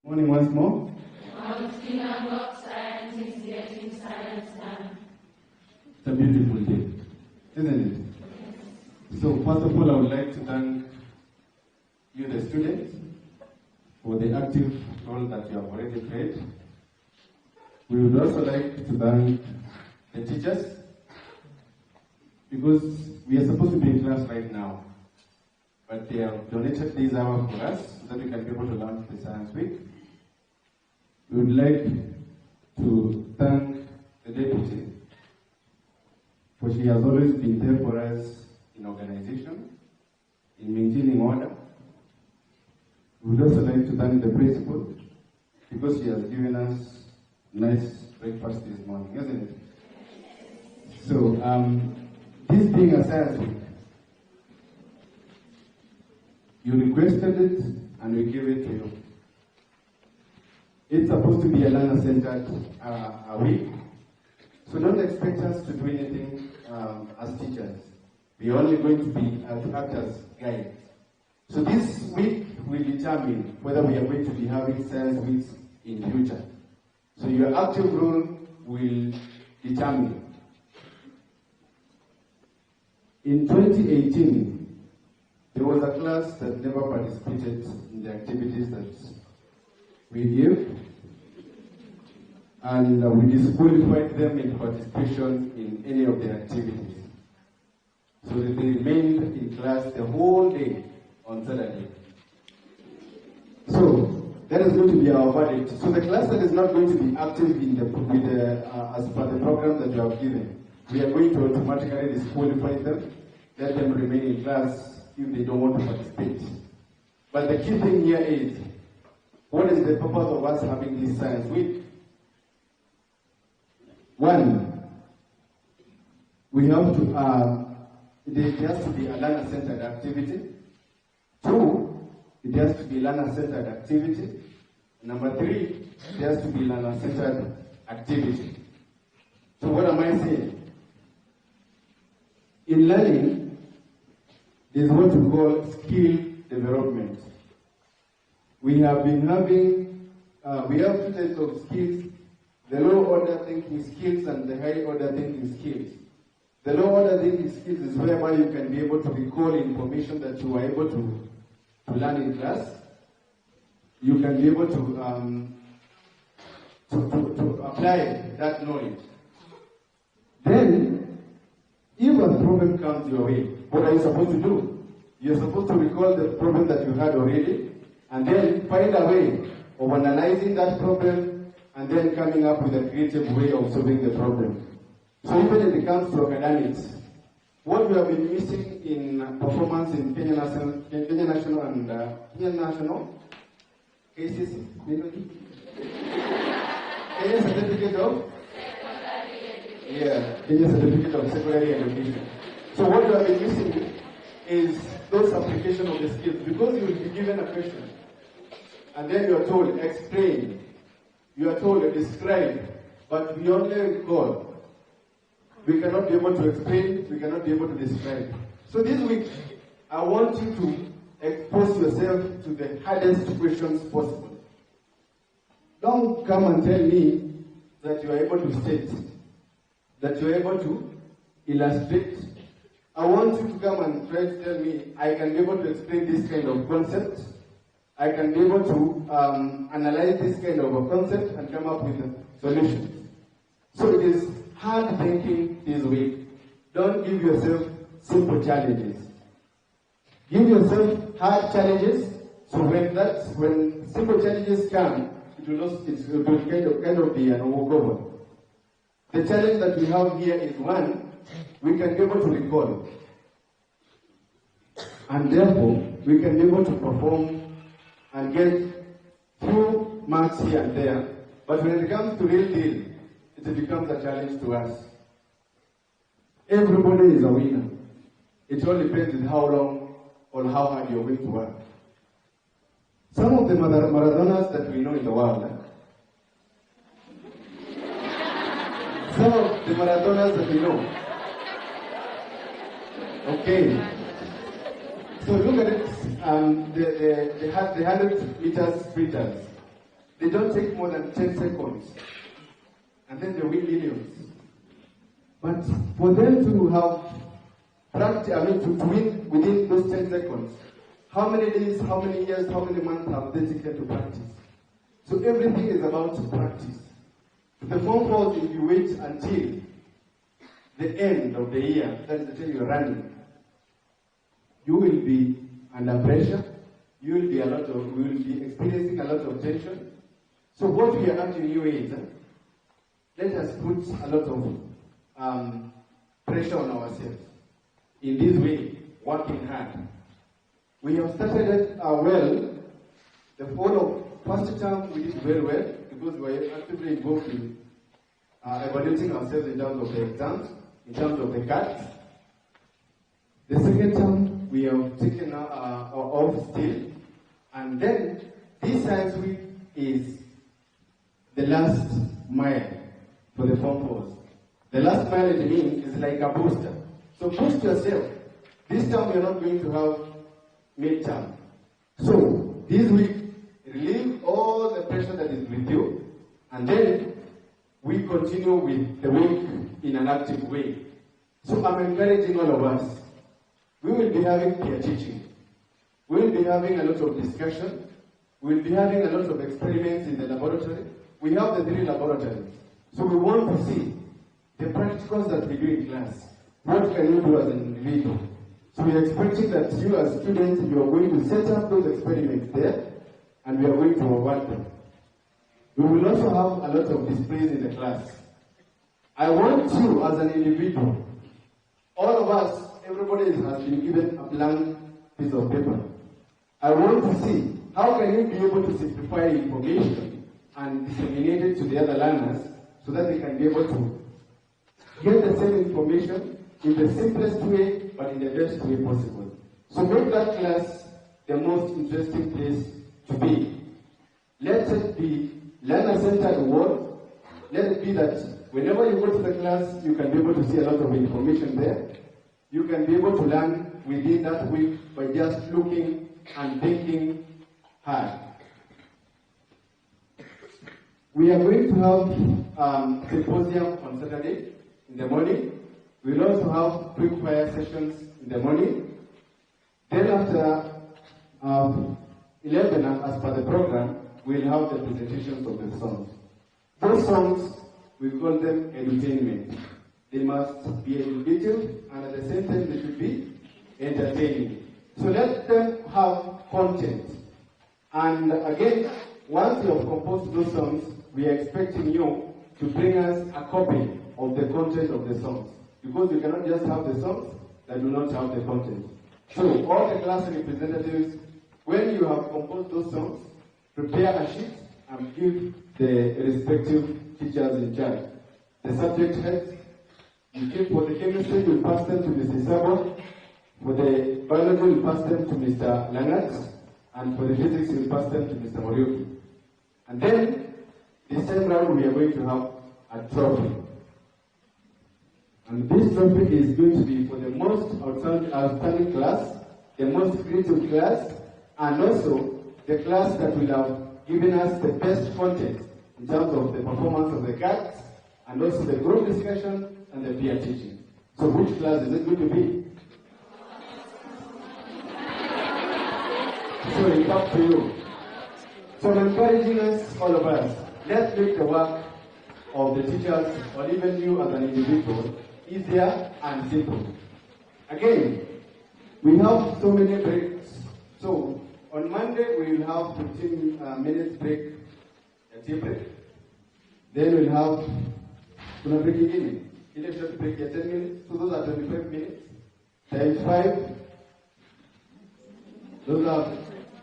Morning once more. It's a beautiful day, isn't it? So first of all, I would like to thank you, the students, for the active role that you have already played. We would also like to thank the teachers, because we are supposed to be in class right now, but they have donated this hour for us so that we can be able to launch the Science Week. We would like to thank the deputy, for she has always been there for us in organization, in maintaining order. We would also like to thank the principal, because she has given us nice breakfast this morning, isn't it? So, this being a Science Week, you requested it and we give it to you. It's supposed to be a learner-centered a week, so don't expect us to do anything as teachers. We're only going to be act as guides. So this week will determine whether we are going to be having science weeks in future. So your active role will determine. In 2018, there was a class that never participated in the activities that we give, and we disqualified them in participation in any of the activities. So they remained in class the whole day on Saturday. So that is going to be our verdict. So the class that is not going to be active in as per the program that you have given, we are going to automatically disqualify them, let them remain in class if they don't want to participate. But the key thing here is, what is the purpose of us having this Science Week? One, we have to, there has to be a learner-centered activity. Two, it has to be learner-centered activity. Number three, it has to be learner-centered activity. So what am I saying? In learning, there's what we call skill development. We have been having, we have two types of skills, the low order thinking skills and the high order thinking skills. The low order thinking skills is whereby you can be able to recall information that you were able to learn in class. You can be able to apply that knowledge. Then, if a problem comes your way, what are you supposed to do? You're supposed to recall the problem that you had already, and then find a way of analyzing that problem, and then coming up with a creative way of solving the problem. So even when it comes to academics, what we have been missing in performance in Kenya National and Kenya National, KCC, Kenya Certificate of? Yeah, Kenya Certificate of Secondary Education. So what we have been missing is those application of the skills, because you will be given a question, and then you are told, explain, you are told, describe, but we only recall. We cannot be able to explain, we cannot be able to describe. So this week, I want you to expose yourself to the hardest questions possible. Don't come and tell me that you are able to state, that you are able to illustrate. I want you to come and try to tell me, I can be able to explain this kind of concept, I can be able to analyze this kind of a concept and come up with solutions. So it is hard thinking this week. Don't give yourself simple challenges. Give yourself hard challenges, so when simple challenges come, it will kind of be an walkover. The challenge that we have here is one, we can be able to recall. And therefore, we can be able to perform and get few marks here and there. But when it comes to real deal, it becomes a challenge to us. Everybody is a winner. It all depends on how long or how hard you're going to work. Some of the Maradonas that we know in the world, some of the Maradonas that we know. Okay. So look at it, the 100 meters sprinters. They don't take more than 10 seconds. And then they win millions. But for them to have to win within those 10 seconds, how many days, how many years, how many months have they taken to practice? So everything is about practice. The phone calls, if you wait until the end of the year, that is the time you're running, you will be under pressure, you will be experiencing a lot of tension. So what we are asking you is, let us put a lot of pressure on ourselves. In this way, working hard. We have started it well. The fall of first term we did very well because we were actively involved in evaluating ourselves in terms of the exams, in terms of the cuts. The second term we have taken off still, and then this science week is the last mile for the Form 4s. The last mile it means is like a booster. So boost yourself. This time we are not going to have midterm. So this week, relieve all the pressure that is with you, and then we continue with the week in an active way. So I'm encouraging all of us. We will be having peer teaching. We will be having a lot of discussion. We will be having a lot of experiments in the laboratory. We have the 3 laboratories. So we want to see the practicals that we do in class. What can you do as an individual? So we are expecting that you as students, you are going to set up those experiments there, and we are going to award them. We will also have a lot of displays in the class. I want you as an individual, all of us, everybody has been given a blank piece of paper. I want to see how can you be able to simplify information and disseminate it to the other learners so that they can be able to get the same information in the simplest way, but in the best way possible. So make that class the most interesting place to be. Let it be learner-centered work. Let it be that whenever you go to the class, you can be able to see a lot of information there. You can be able to learn within that week by just looking and thinking hard. We are going to have symposium on Saturday in the morning. We'll also have quick fire sessions in the morning. Then after 11, as per the program, we'll have the presentations of the songs. Those songs, we call them edutainment. They must be educative, and at the same time they should be entertaining. So let them have content. And again, once you have composed those songs, we are expecting you to bring us a copy of the content of the songs. Because you cannot just have the songs that do not have the content. So all the class representatives, when you have composed those songs, prepare a sheet and give the respective teachers in charge. The subject heads, for the chemistry, you pass them to Mr. Sabo. For the biology, you pass them to Mr. Langat. And for the physics, you pass them to Mr. Morioki. And then, this time round, we are going to have a trophy. And this trophy is going to be for the most outstanding class, the most creative class, and also the class that will have given us the best content in terms of the performance of the cards, and also the group discussion and the peer teaching. So which class is it going to be? So it's up to you. So I'm encouraging us, all of us, let's make the work of the teachers, or even you as an individual, easier and simple. Again, we have so many breaks. So on Monday we will have 15 minutes break, a tea break. Then we'll have break again. It's short break 10 minutes. So those are 25 minutes. Times 5. Those are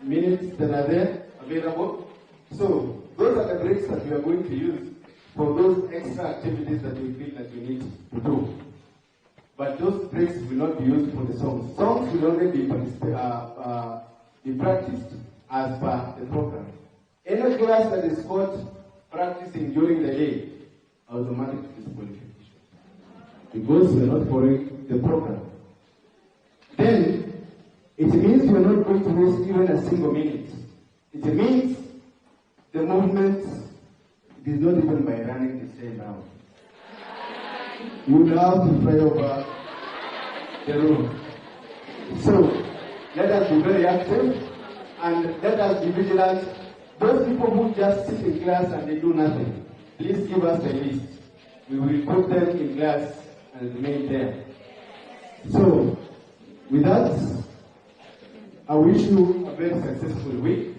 minutes that are there available. So those are the breaks that we are going to use for those extra activities that we feel that we need to do. But those breaks will not be used for the songs. Songs will only be practiced as per the program. Any class that is caught practicing during the day, automatic disqualification. Because we are not following the program. Then, it means we are not going to waste even a single minute. It means the movement, it is not even by running the same now. You will have to fly over the room. So, let us be very active and let us be vigilant. Those people who just sit in class and they do nothing, please give us a list. We will put them in class and remain there. So, with that, I wish you a very successful week,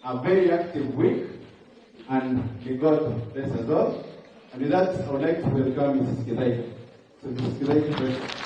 a very active week, and may God bless us all. And with that, I would like to welcome Mrs. Kidai. So, Mrs. Kidai,